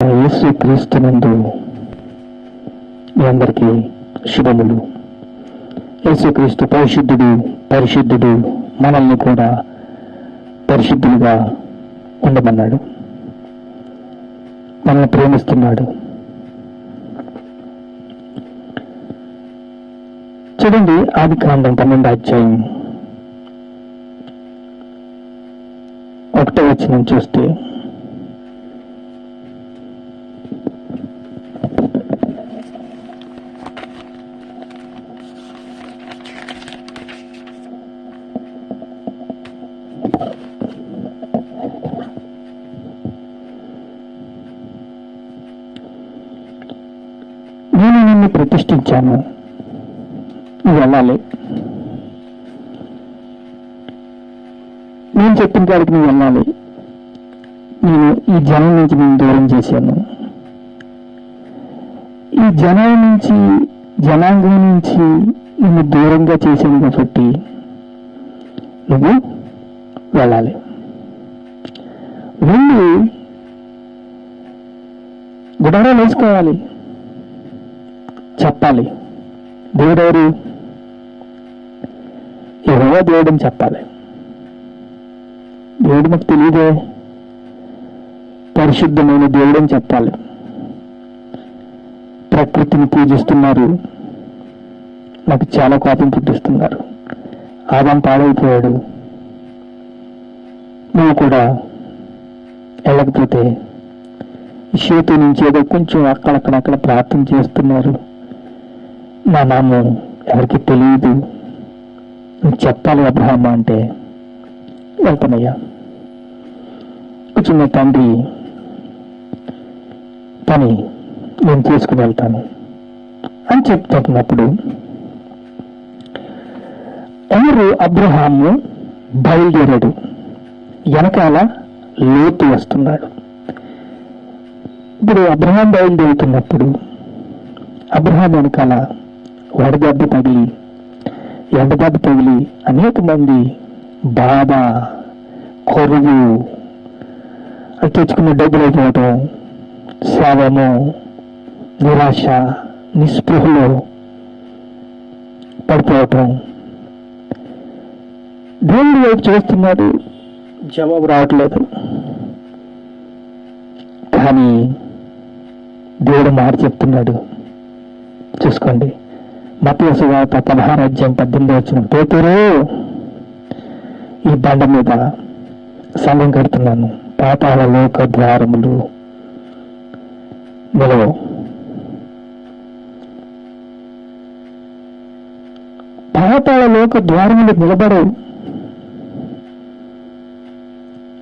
యేసు క్రీస్తునందు మీ అందరికీ శుభములు. యేసుక్రీస్తు పరిశుద్ధుడు మనల్ని కూడా పరిశుద్ధులుగా ఉండమన్నాడు. మనల్ని ప్రేమిస్తున్నాడు. చూడండి, ఆదికాండం 12వ అధ్యాయం 1వ వచనం చూస్తే, నేను నిన్ను ప్రతిష్ఠించాను, నువ్వు వెళ్ళాలి. నేను చెప్పిన కాడికి నువ్వు వెళ్ళాలి. నేను ఈ జనం నుంచి నేను దూరం చేశాను. ఈ జనాంగం నుంచి నిన్ను దూరంగా చేశాను కాబట్టి నువ్వు వెళ్ళాలి. వెళ్ళి గుడారాలు వేసుకోవాలి, చెప్పాలి. దేవుడెవరు? యెహోవా దేవుడని చెప్పాలి. దేవుడు మాకు తెలియదే, పరిశుద్ధమైన దేవుడని చెప్పాలి. ప్రకృతిని పూజిస్తున్నారు, నాకు చాలా కోపం పుట్టిస్తున్నారు. ఆదాం పాడైపోయాడు, నువ్వు కూడా వెళ్ళకపోతే షేతు నుంచి ఏదో కొంచెం అక్కడక్కడ ప్రార్థన చేస్తున్నారు, నా నామం ఎవరికి తెలియదు, నువ్వు చెప్పాలి అబ్రహాం అంటే వెళ్తానయ్యా. చిన్న తండ్రి పని నేను చేసుకుని వెళ్తాను అని చెప్తున్నప్పుడు ఎవరు? అబ్రహాము బయలుదేరాడు, వెనకాల లోతు వస్తున్నాడు. ఇప్పుడు అబ్రహాం బయలుదేరుతున్నప్పుడు అబ్రహాం వెనకాల వడదెబ్బ తగిలి ఎండదెబ్బ తగిలి అనేక మంది బాధ, కొరువు, అది తెచ్చుకున్న డబ్బులు అయిపోవటం, శావము, నిరాశ, నిస్పృహలో పడిపోవటం. దేవుడి వైపు చూస్తున్నాడు, జవాబు రావట్లేదు. కానీ దేవుడు మాట చెప్తున్నాడు. చూసుకోండి, మత్తయి సువార్త 16వ అధ్యాయం 18వ వచనం, పేతురు, ఈ బండ మీద సంఘం కడుతున్నాను, పాతాళ లోక ద్వారములు నిలవు. పాతాళ లోక ద్వారములు నిలబడు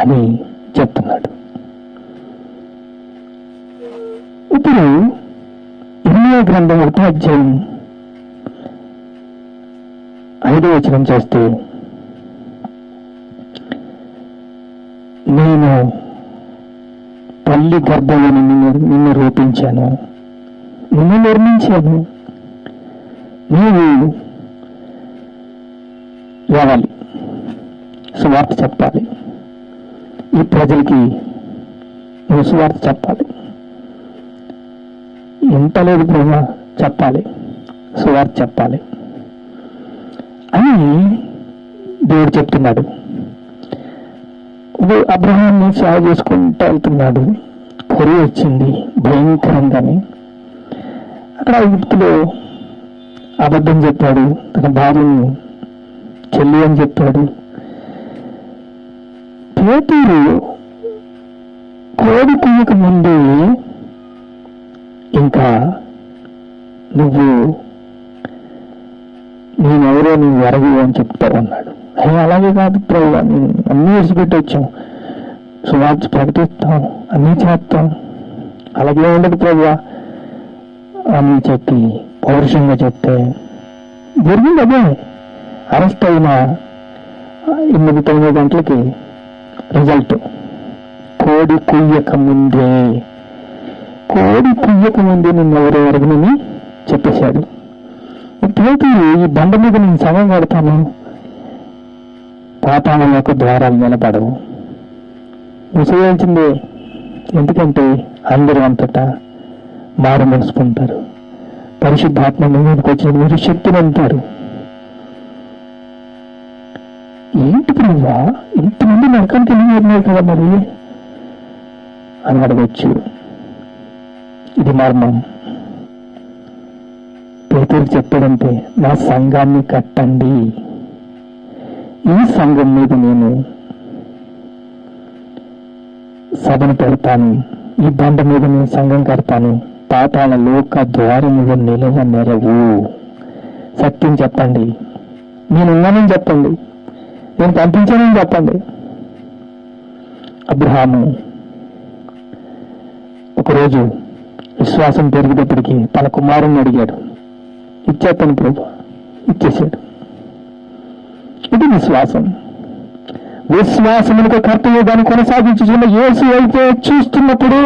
అని చెప్తున్నాడు. ఇప్పుడు ఇర్మియా గ్రంథం 1వ అధ్యాయం 5వ వచనం చేస్తే, నేను తల్లి గర్భంలో నిన్ను రూపించాను, నిన్ను నిర్మించాను, నీవు రావాలి, సువార్త చెప్పాలి, ఈ ప్రజలకి నువ్వు సువార్త చెప్పాలి. ఎంత లేదు బ్రహ్మ, చెప్పాలి, సువార్త చెప్పాలి అని దేవుడు చెప్తున్నాడు. అబ్రహాంని సేవ చేసుకుంటూ వెళ్తున్నాడు. కరువు వచ్చింది భయంకరంగానే. అక్కడ ఐగుప్తులో అబద్ధం చెప్పాడు, తన భార్యను చెల్లి అని చెప్పాడు. పేతురు కోడి కుయ్యక ముందే ఇంకా నేనెవరో నువ్వు ఎరగు అని చెప్తావు అన్నాడు. అలాగే కాదు ప్రభు, నేను అన్నీ విడిచిపెట్టి వచ్చాం, సువార్త ప్రకటిస్తాం, అన్నీ చేస్తాం, అలాగే ఉండదు ప్రభు అని చెప్పి పౌరుషంగా చెప్తే జరిగింది అదే. అరెస్ట్ అయిన 8-9 గంటలకి రిజల్ట్, కోడి కుయ్యక ముందే నిన్నెవరో ఎరగనని చెప్పేశాడు. ఇప్పుడు ఈ బండ మీద నేను సగం కడతాను, పాతాళం యొక్క ద్వారాలు నిలబడవు. ముసేయాల్సిందే. ఎందుకంటే అందరూ అంతటా మారు మనసు పొందుతారు. పరిశుద్ధాత్మ మీదకి వచ్చిన మీరు శక్తిని అంటారు. ఏంటి ప్రభువా, ఇంతమంది నరకానికి వెళ్ళినారు కదా మరి అని అడగచ్చు. ఇది మర్మం. పేతురుకి చెప్పాడంటే, నా సంఘాన్ని కట్టండి, ఈ సంఘం మీద నేను సభను పెడతాను, ఈ బండ మీద నేను సంఘం కడతాను, పాతాళ లోక ద్వారములు నెరవు. సత్యం చెప్పండి, నేనున్నానని చెప్పండి, నేను పంపించానని చెప్పండి. అబ్రహాము ఒకరోజు విశ్వాసం పెరిగేటప్పటికి తన కుమారుణ్ణి అడిగాడు. ఇచ్చేస్తాను ప్రభు, ఇచ్చేసాడు. ఇది విశ్వాసం. విశ్వాసములకు కర్తవ్య దాన్ని కొనసాగించుకున్న యేసు అయితే చూస్తున్నప్పుడు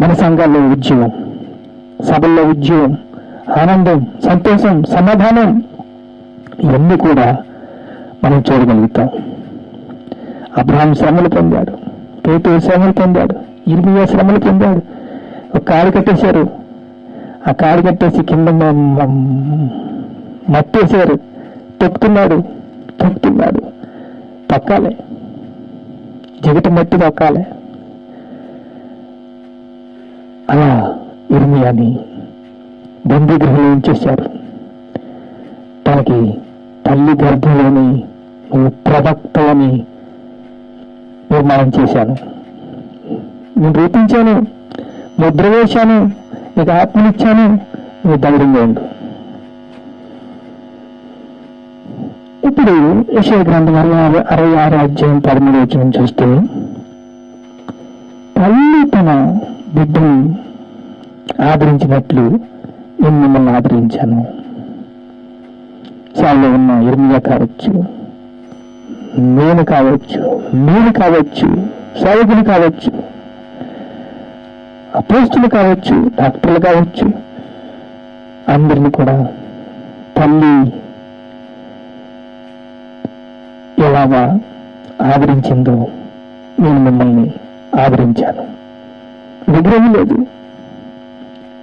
మన సంఘాల్లో ఉద్యోగం, సభల్లో ఉద్యోగం, ఆనందం, సంతోషం, సమాధానం ఇవన్నీ కూడా మనం చూడగలుగుతాం. అబ్రహాం శ్రమలు పొందాడు, పేతురు శ్రమలు పొందాడు, ఇర్మియా శ్రమలు పొందాడు. ఒక కాడు కట్టేశారు, ఆ కాడు కట్టేసి కింద మట్టేశారు, తొక్కుతున్నాడు, తొక్కాలి, జగటి మట్టి తొక్కాలి. అలా ఇర్మియాని బందీగృహంలో ఉంచేశారు. తనకి తల్లి గర్భంలోని నువ్వు ప్రవక్తవని నిర్మాణం చేశాను, నేను రూపించాను, ముద్ర వేశాను, నీకు ఆత్మనిచ్చాను, నువ్వు ధైర్యంగా ఉండు. ఇప్పుడు యెషయా గ్రంథం 66 అధ్యాయం 13 వచనం చూస్తే, తల్లి తన బిడ్డను ఆదరించినట్లు నేను మిమ్మల్ని ఆదరించాను. సాల్లో ఉన్న ఇర్మియా కావచ్చు, నేను కావచ్చు, మీరు కావచ్చు, సేవకులు కావచ్చు, అపోస్తులు కావచ్చు, డాక్టర్లు కావచ్చు, అందరిని కూడా తల్లి ఎలాగా ఆదరించిందో నేను మిమ్మల్ని ఆదరించాను. విగ్రహం లేదు,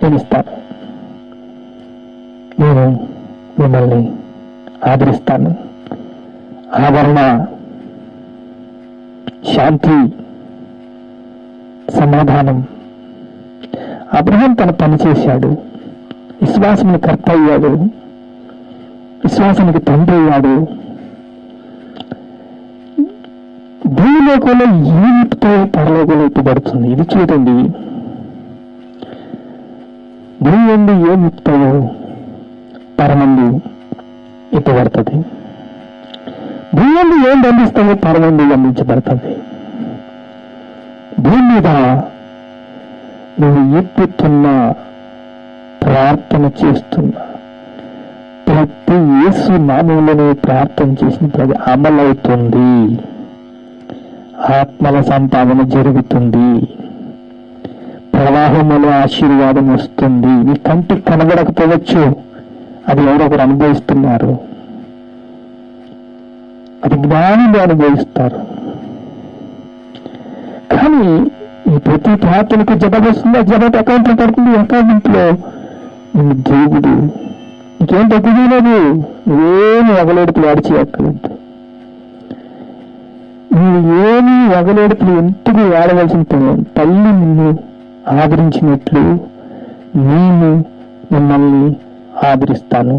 నేను ఇస్తాను, నేను మిమ్మల్ని ఆదరిస్తాను. ఆదరణ, శాంతి, సమాధానం. అబ్రహాం తన పని చేశాడు, విశ్వాసానికి కర్త అయ్యాడు, విశ్వాసానికి తండ్రి అయ్యాడు. భూలోకంలో ఏమిటితో పరలోకంలో ఎత్తుబడుతుంది ఇది చూడండి. భూమి నుండి ఏ ముక్తాయో పరమందు ఎత్తబడుతుంది, భూమి నుండి ఏం బంధిస్తాయో పరమందు బంధించబడుతుంది. భూమి మీద నువ్వు ఎత్తుతున్న ప్రార్థన చేస్తున్నా ప్రతి యేసు నామంలోనే ప్రార్థన చేసిన ప్రతి అమలవుతుంది, ఆత్మల సంపాదన జరుగుతుంది, ప్రవాహములో ఆశీర్వాదం వస్తుంది. నీ కంటికి కనబడకపోవచ్చు, అది ఎవరొకరు అనుభవిస్తున్నారు, అది జ్ఞానులు అనుభవిస్తారు. కానీ ఈ ప్రతి ప్రార్థనకు జవాబు వస్తుంది, ఆ జవాబు అకౌంట్లో పడుతుంది. అకౌంట్లో నిన్ను దేవుడు నీకేం తగ్గుదీ లేదు, నువ్వేమి వగలేడుపులు ఆడిచేయక్కర్లేదు, నువ్వు ఏమి వగలేడుపులు ఎందుకు ఆడవలసిన పని. తల్లి నిన్ను ఆదరించినట్లు నేను మిమ్మల్ని ఆదరిస్తాను.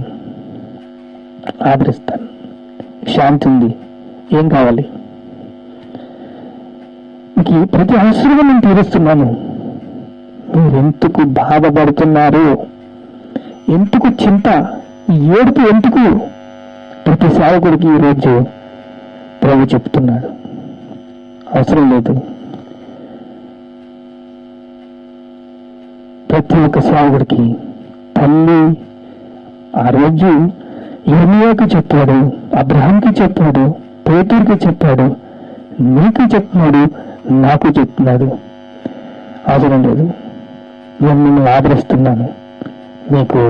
శాంతి ఉంది, ఏం కావాలి? మీకు ప్రతి అవసరం నేను తీరుస్తున్నాను. మీరెందుకు బాధపడుతున్నారు? ఎందుకు చింత, ఏడుపు ఎందుకు? ప్రతి సేవకుడికి ఈరోజు ప్రభు చెప్తున్నాడు, అవసరం లేదు. ప్రతి ఒక్క సేవకుడికి తల్లి ఆ రోజు ఇర్మియాకు చెప్పాడు, అబ్రహాంకి చెప్పాడు, పేతురుకి చెప్పాడు, నీకు చెప్తున్నాడు, నాకు చెప్తున్నాడు. అవసరం లేదు, నేను నిన్ను ఆదరిస్తున్నాను. మీకు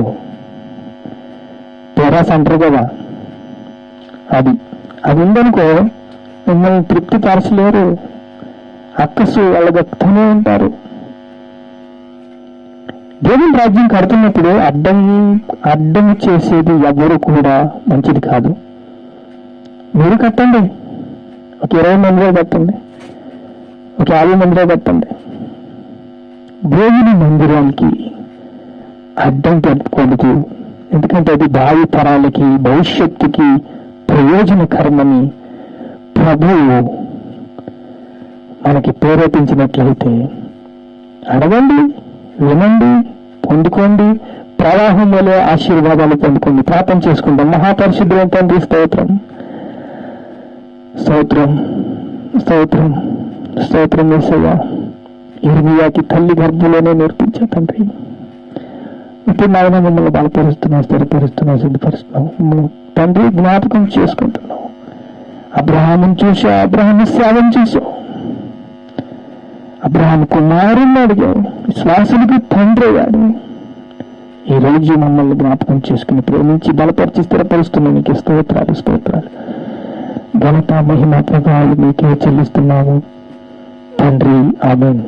తెరాస అంటారు కదా, అది ఉందనుకో మిమ్మల్ని తృప్తి పరచలేరు. అక్కసు అలగత్తనే ఉంటారు. దేవుని రాజ్యం కడుతున్నప్పుడు అడ్డం చేసేది ఎవరు కూడా మంచిది కాదు. మీరు కట్టండి, ఒక 20 మందిలో కట్టండి, ఒక 50 మందిలో కట్టండి. దేవుని మందిరానికి అడ్డం పెట్టుకోవద్దు. ఎందుకంటే అది భావి తరాలకి, భవిష్యత్తుకి ప్రయోజనకరమని ప్రభువు మనకి ప్రేరేపించినట్లయితే అడగండి, వినండి, పొందుకోండి, ప్రవాహం వలె ఆశీర్వాదాలు పొందుకోండి. ప్రార్థన చేసుకుంటాం. మహాపరిశుద్ధుడైన తండ్రి, స్తోత్రం స్తోత్రం స్తోత్రం స్తోత్రం యేసయ్యా. ఇర్మియాకి తల్లి గర్భంలోనే నేర్పించే తండ్రి, ఇప్పుడు నాయన మమ్మల్ని బలపరుస్తున్నావు, స్థిరపరుస్తున్నావు, సిద్ధపరుస్తున్నావు. మమ్మల్ని తండ్రి జ్ఞాపకం చేసుకుంటున్నావు. అబ్రహామును చూసావు, అబ్రహాము సేవను చూసావు, అబ్రహాము కుమారుణ్ణి అడిగావు, విశ్వాసులకు తండ్రి అయ్యాడు. ఈ రోజు మమ్మల్ని జ్ఞాపకం చేసుకుని ప్రేమించి బలపరిచి స్థిరపరుస్తున్నావు. నీకు స్తోత్రాలు స్తోత్రాలు. ఘనత మహిమ ప్రభావాలు నీకే చెల్లిస్తున్నాము తండ్రి. ఆమేన్.